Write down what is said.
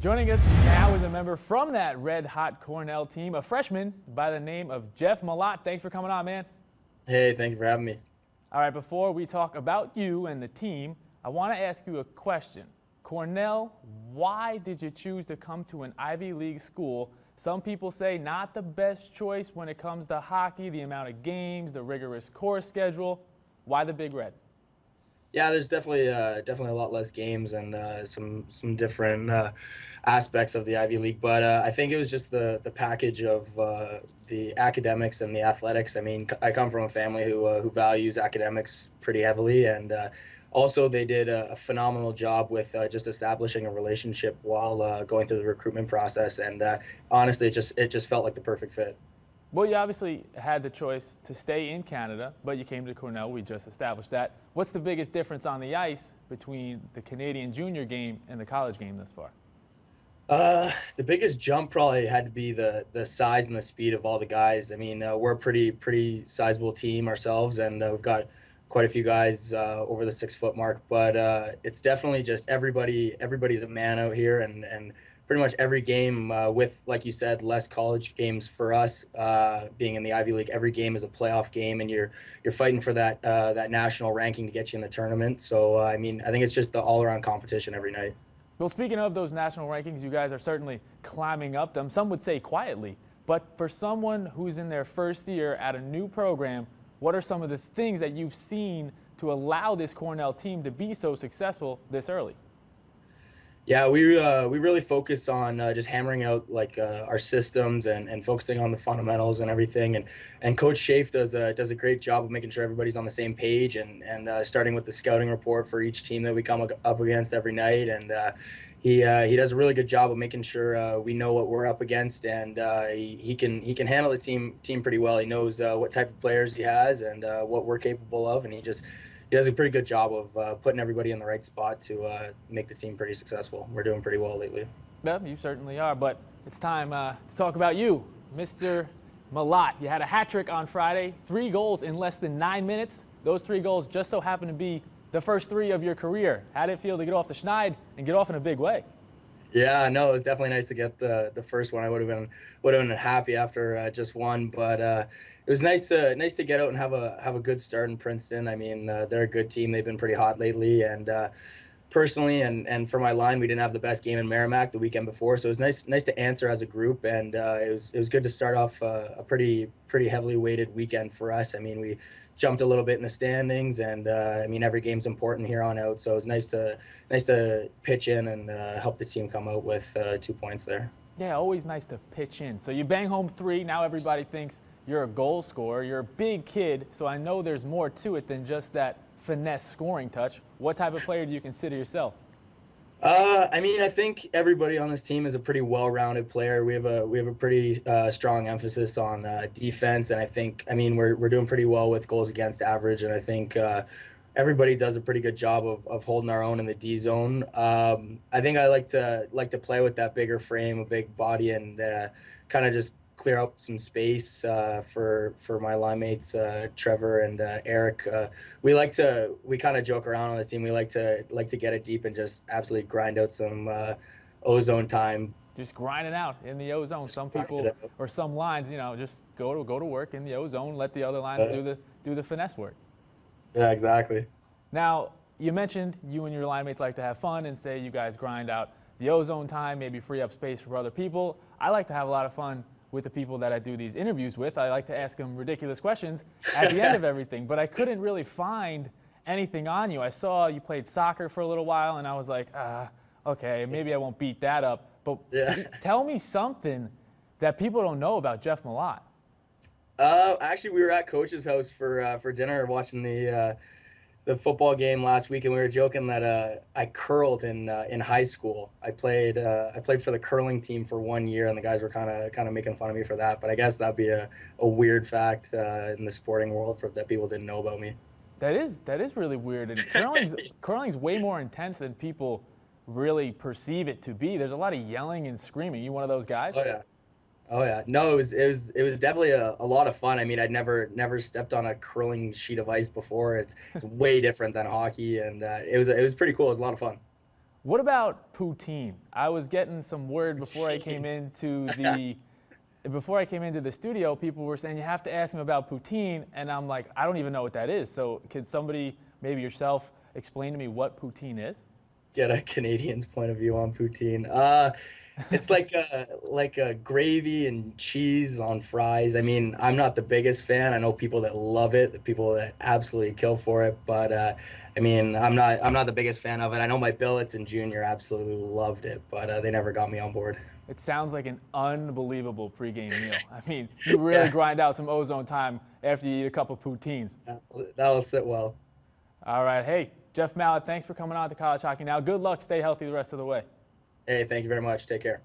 Joining us now is a member from that red-hot Cornell team, a freshman by the name of Jeff Malott. Thanks for coming on, man. Hey, thank you for having me. All right, before we talk about you and the team, I want to ask you a question. Cornell, why did you choose to come to an Ivy League school? Some people say not the best choice when it comes to hockey, the amount of games, the rigorous course schedule. Why the Big Red? Yeah, there's definitely a lot less games and some different aspects of the Ivy League, but I think it was just the package of the academics and the athletics. I mean, I come from a family who values academics pretty heavily, and also they did a phenomenal job with just establishing a relationship while going through the recruitment process, and honestly, it just felt like the perfect fit. Well, you obviously had the choice to stay in Canada, but you came to Cornell. We just established that. What's the biggest difference on the ice between the Canadian junior game and the college game thus far? The biggest jump probably had to be the size and the speed of all the guys. I mean, we're a pretty sizable team ourselves, and we've got quite a few guys over the 6 foot mark. But it's definitely just everybody's a man out here, and pretty much every game with, like you said, less college games for us being in the Ivy League. Every game is a playoff game, and you're fighting for that national ranking to get you in the tournament. So I mean, I think it's just the all around competition every night. Well, speaking of those national rankings, you guys are certainly climbing up them. Some would say quietly. But for someone who's in their first year at a new program, what are some of the things that you've seen to allow this Cornell team to be so successful this early? Yeah, we really focus on just hammering out like our systems and focusing on the fundamentals and everything. And Coach Schaaf does a great job of making sure everybody's on the same page and starting with the scouting report for each team that we come up against every night. And he does a really good job of making sure we know what we're up against, and he can handle the team pretty well. He knows what type of players he has and what we're capable of, and he does a pretty good job of putting everybody in the right spot to make the team pretty successful. We're doing pretty well lately. Well, you certainly are, but it's time to talk about you, Mr. Malott. You had a hat trick on Friday, 3 goals in less than 9 minutes. Those 3 goals just so happen to be the first 3 of your career. How did it feel to get off the schneid and get off in a big way? Yeah, no, it was definitely nice to get the first one. I would have been happy after just one, but it was nice to get out and have a good start in Princeton. I mean, they're a good team. They've been pretty hot lately, and personally and for my line, we didn't have the best game in Merrimack the weekend before, so it was nice to answer as a group, and it was good to start off a pretty heavily weighted weekend for us. I mean, we jumped a little bit in the standings, and I mean, every game's important here on out, so it was nice to pitch in and help the team come out with 2 points there. Yeah, always nice to pitch in. So you bang home 3. Now everybody thinks you're a goal scorer. You're a big kid, so I know there's more to it than just that finesse scoring touch. What type of player do you consider yourself? I mean, I think everybody on this team is a pretty well-rounded player. We have a pretty strong emphasis on defense, and I mean, we're doing pretty well with goals against average, and I think everybody does a pretty good job of holding our own in the D zone. I think I like to play with that bigger frame, a big body, and kind of just clear up some space for my line mates Trevor and Eric. We kind of joke around on the team. We like to get it deep and just absolutely grind out some ozone time. Just grinding out in the ozone. Some Grind people it out. or some lines, just go to work in the ozone. Let the other lines do the finesse work. Yeah, exactly. Now, you mentioned you and your line mates like to have fun and say you guys grind out the ozone time, maybe free up space for other people. I like to have a lot of fun with the people that I do these interviews with. I like to ask them ridiculous questions at the end of everything, but I couldn't really find anything on you. I saw you played soccer for a little while, and I was like, okay, maybe I won't beat that up. But Yeah. tell me something that people don't know about Jeff Malott. Actually, we were at Coach's house for dinner watching the football game last week, and we were joking that I curled in high school. I played for the curling team for 1 year, and the guys were kind of making fun of me for that. But I guess that'd be a weird fact in the sporting world that people didn't know about me. That is really weird. And curling's way more intense than people really perceive it to be. There's a lot of yelling and screaming. You one of those guys? Oh yeah. Oh yeah, no, it was definitely a lot of fun. I mean, I'd never stepped on a curling sheet of ice before. It's way different than hockey, and it was pretty cool. It was a lot of fun. What about poutine? I was getting some word before I came into the studio. People were saying you have to ask him about poutine, and I'm like, I don't even know what that is. So could somebody, maybe yourself, explain to me what poutine is? Get a Canadian's point of view on poutine. It's like a gravy and cheese on fries. I mean, I'm not the biggest fan. I know people that love it, the people that absolutely kill for it, but I mean, I'm not the biggest fan of it. I know my billets and junior absolutely loved it, but they never got me on board. It sounds like an unbelievable pregame meal. I mean, you really Yeah, grind out some ozone time after you eat a couple poutines. that'll sit well. All right, hey, Jeff Malott, thanks for coming on to College Hockey Now. Good luck, stay healthy the rest of the way. Hey, thank you very much. Take care.